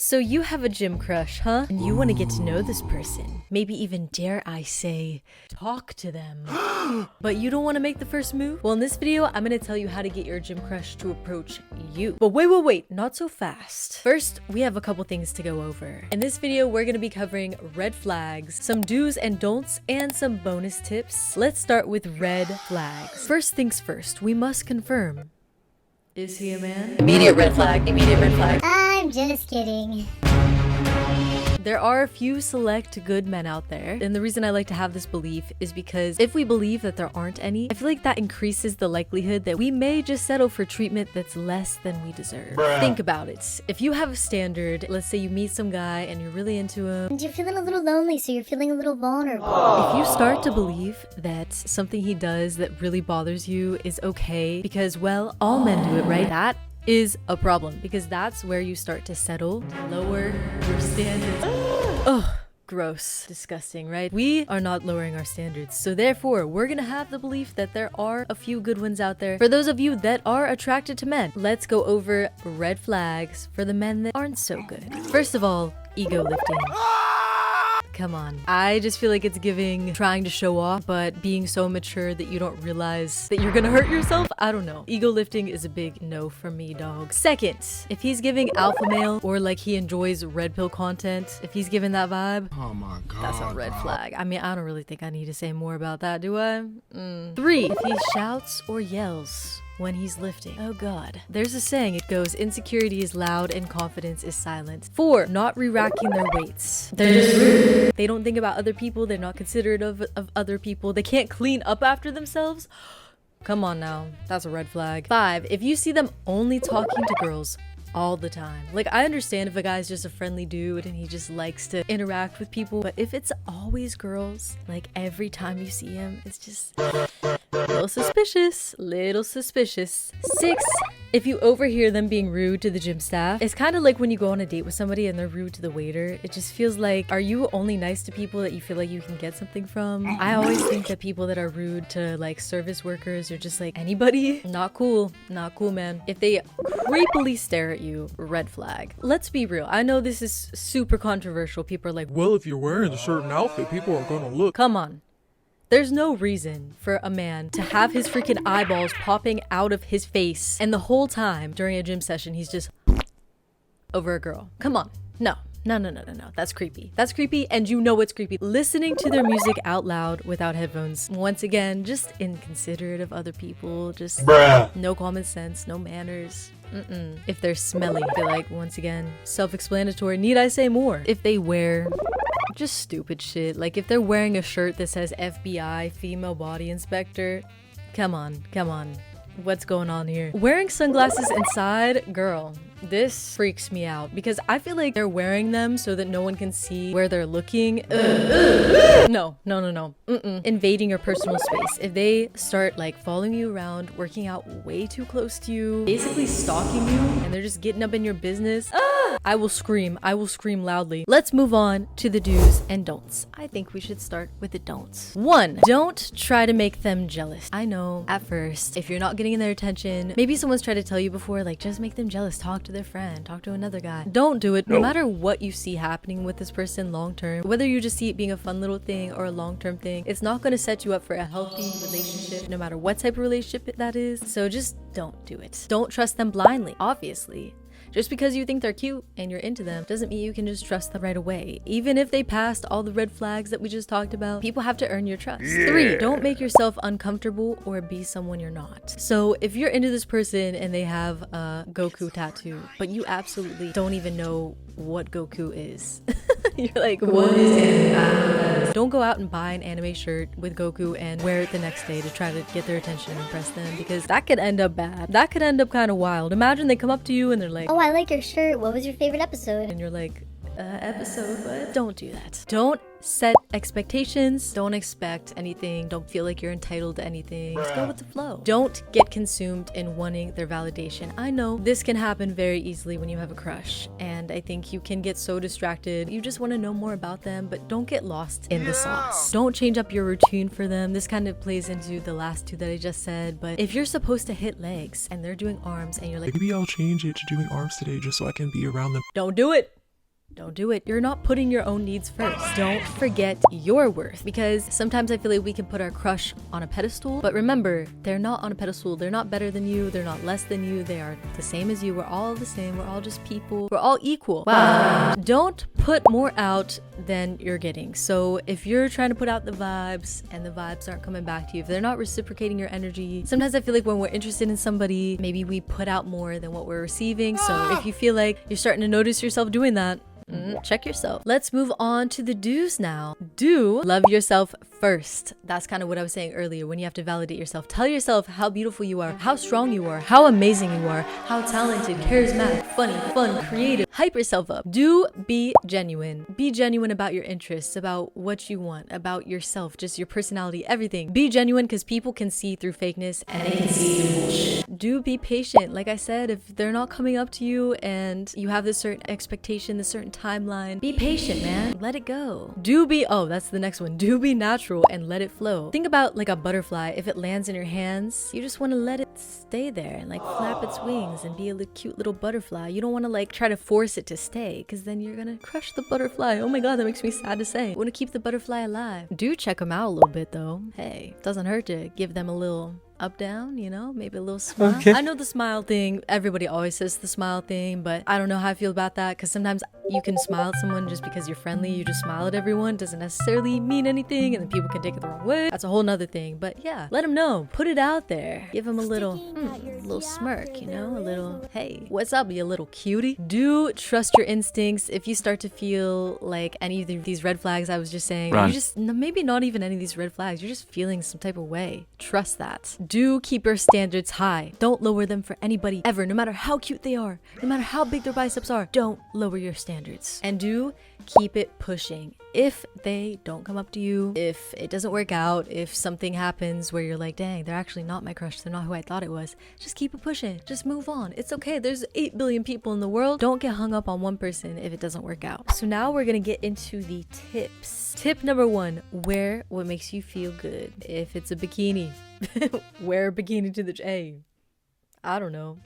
So you have a gym crush, huh? And you want to get to know this person. Maybe even, dare I say, talk to them. But you don't want to make the first move? Well, in this video, I'm going to tell you how to get your gym crush to approach you. But wait, not so fast. First, we have a couple things to go over. In this video, we're going to be covering red flags, some do's and don'ts, and some bonus tips. Let's start with red flags. First things first, we must confirm. Is he a man? Immediate red flag, immediate red flag. I'm just kidding. There are a few select good men out there, and the reason I like to have this belief is because if we believe that there aren't any, I feel like that increases the likelihood that we may just settle for treatment that's less than we deserve. Think about it. If you have a standard, let's say you meet some guy and you're really into him, And you're feeling a little lonely, so you're feeling a little vulnerable. if you start to believe that something he does that really bothers you is okay because, well, all men do it, right? That is a problem, because that's where you start to settle, lower your standards. Ugh, gross, disgusting, right? We are not lowering our standards, so therefore we're gonna have the belief that there are a few good ones out there. For those of you that are attracted to men, let's go over red flags for the men that aren't so good. First of all, ego lifting. Come on. I just feel like it's giving trying to show off, but being so mature that you don't realize that you're gonna hurt yourself. I don't know. Ego lifting is a big no for me, dog. Second, if he's giving alpha male or like he enjoys red pill content, if he's giving that vibe, Oh my god. that's a red flag. I mean, I don't really think I need to say more about that, do I? 3, if he shouts or yells when he's lifting. Oh god. There's a saying, it goes, insecurity is loud and confidence is silent. 4, not re-racking their weights. They're just rude. They don't think about other people. They're not considerate of other people. They can't clean up after themselves. Come on now. That's a red flag. 5, if you see them only talking to girls all the time. Like, I understand if a guy's just a friendly dude and he just likes to interact with people, but if it's always girls, like every time you see him, it's just little suspicious, little suspicious. 6, if you overhear them being rude to the gym staff, it's kind of like when you go on a date with somebody and they're rude to the waiter. It just feels like, are you only nice to people that you feel like you can get something from? I always think that people that are rude to like service workers or just like anybody, not cool, not cool, man. If they creepily stare at you, red flag. Let's be real. I know this is super controversial. People are like, Well, if you're wearing a certain outfit, people are gonna look. come on. There's no reason for a man to have his freaking eyeballs popping out of his face and the whole time during a gym session he's just over a girl. Come on. No. That's creepy. That's creepy, and you know it's creepy. Listening to their music out loud without headphones. Once again, just inconsiderate of other people. Just no common sense, no manners. If they're smelly, I feel like, once again, self-explanatory. Need I say more? If they wear just stupid shit, like if they're wearing a shirt that says FBI, female body inspector, come on. What's going on here? Wearing sunglasses inside, girl, this freaks me out because I feel like they're wearing them so that no one can see where they're looking. No. Invading your personal space. If they start like following you around, working out way too close to you, basically stalking you, and they're just getting up in your business, I will scream loudly. Let's move on to the do's and don'ts. I think we should start with the don'ts. 1, don't try to make them jealous. I know at first, if you're not getting their attention, maybe someone's tried to tell you before, like, just make them jealous, talk to their friend, talk to another guy. Don't do it. No matter what you see happening with this person long term, whether you just see it being a fun little thing or a long-term thing, it's not going to set you up for a healthy relationship, no matter what type of relationship that is. So just don't do it. Don't trust them blindly, obviously. Just because you think they're cute and you're into them doesn't mean you can just trust them right away. Even if they passed all the red flags that we just talked about, people have to earn your trust. 3, don't make yourself uncomfortable or be someone you're not. So if you're into this person and they have a Goku tattoo, but you absolutely don't even know what Goku is. You're like, what is anime? Don't go out and buy an anime shirt with Goku and wear it the next day to try to get their attention and impress them, because that could end up bad. That could end up kind of wild. Imagine they come up to you and they're like, Oh, I like your shirt. What was your favorite episode? and you're like, episode, what? Don't do that. Don't set expectations. Don't expect anything. Don't feel like you're entitled to anything. Just go with the flow. Don't get consumed in wanting their validation. I know this can happen very easily when you have a crush, and I think you can get so distracted. You just want to know more about them, but don't get lost in the sauce. Don't change up your routine for them. This kind of plays into the last 2 that I just said, but if you're supposed to hit legs and they're doing arms and you're like, Maybe I'll change it to doing arms today just so I can be around them. don't do it. don't do it. You're not putting your own needs first. Don't forget your worth, because sometimes I feel like we can put our crush on a pedestal, but remember, they're not on a pedestal. They're not better than you. They're not less than you. They are the same as you. We're all the same. We're all just people. We're all equal. Wow. Don't put more out than you're getting. So if you're trying to put out the vibes and the vibes aren't coming back to you, if they're not reciprocating your energy, sometimes I feel like when we're interested in somebody, maybe we put out more than what we're receiving. So if you feel like you're starting to notice yourself doing that, check yourself. Let's move on to the do's now. Do love yourself first. That's kind of what I was saying earlier. When you have to validate yourself, tell yourself how beautiful you are, how strong you are, how amazing you are, how talented, charismatic, funny, fun, creative. Hype yourself up. Do be genuine. Be genuine about your interests, about what you want, about yourself, just your personality, everything. Be genuine, because people can see through fakeness and they can see through bullshit. Do be patient. Like I said, if they're not coming up to you and you have this certain expectation, this certain timeline, be patient, man. Let it go. That's the next one. Do be natural and let it flow. Think about like a butterfly. If it lands in your hands, you just want to let it stay there and like flap its wings and be a cute little butterfly. You don't want to like try to force it to stay, because then you're gonna crush the butterfly. Oh my god, that makes me sad to say. You want to keep the butterfly alive. Do check them out a little bit though. Hey, doesn't hurt to give them a little up down, you know, maybe a little smile. Okay. I know the smile thing, everybody always says the smile thing, but I don't know how I feel about that, because sometimes you can smile at someone just because you're friendly. You just smile at everyone, doesn't necessarily mean anything, and then people can take it the wrong way. That's a whole nother thing. But yeah, let them know, put it out there, give them a little smirk, you know, a little, hey, what's up, you little cutie. Do trust your instincts. If you start to feel like any of these red flags I was just saying, you just, maybe not even any of these red flags, you're just feeling some type of way, trust that. Do keep your standards high. Don't lower them for anybody ever, no matter how cute they are, no matter how big their biceps are. Don't lower your standards. And do keep it pushing. If they don't come up to you, if it doesn't work out, if something happens where you're like, dang, they're actually not my crush, they're not who I thought it was, just keep it pushing. Just move on. It's okay. There's 8 billion people in the world. Don't get hung up on one person if it doesn't work out. So now we're gonna get into the tips. Tip number 1, wear what makes you feel good. If it's a bikini, wear a bikini to the I don't know.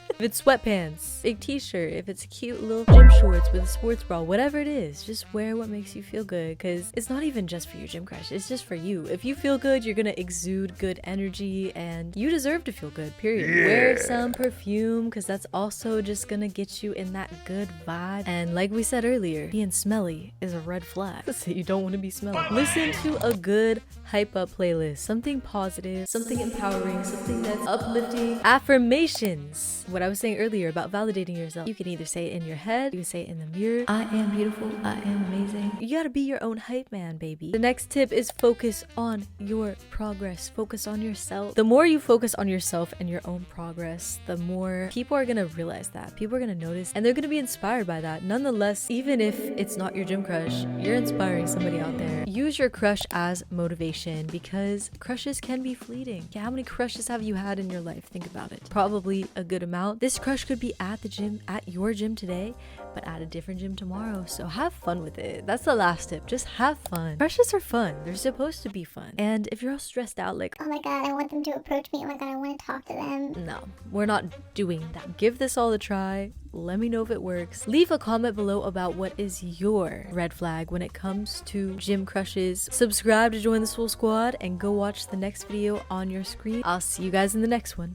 If it's sweatpants, big t-shirt, if it's cute little gym shorts with a sports bra, whatever it is, just wear what makes you feel good, because it's not even just for your gym crush, it's just for you. If you feel good, you're gonna exude good energy, and you deserve to feel good, period. Yeah. Wear some perfume, because that's also just gonna get you in that good vibe. And like we said earlier, being smelly is a red flag, so you don't want to be smelly. Listen to a good hype up playlist, something positive, something empowering, something that's uplifting. Affirmations. What I was saying earlier about validating yourself. You can either say it in your head, you can say it in the mirror. I am beautiful, I am amazing. You gotta be your own hype man, baby. The next tip is focus on your progress. Focus on yourself. The more you focus on yourself and your own progress, the more people are gonna realize that. People are gonna notice, and they're gonna be inspired by that. Nonetheless, even if it's not your gym crush, you're inspiring somebody out there. Use your crush as motivation, because crushes can be fleeting. How many crushes have you had in your life? Think about it. Probably a good amount. This crush could be at the gym, at your gym today, but at a different gym tomorrow. So have fun with it. That's the last tip. Just have fun. Crushes are fun. They're supposed to be fun. And if you're all stressed out, like, oh my god, I want them to approach me. Oh my god, I want to talk to them. No, we're not doing that. Give this all a try. Let me know if it works. Leave a comment below about what is your red flag when it comes to gym crushes. Subscribe to join the Swole Squad and go watch the next video on your screen. I'll see you guys in the next one.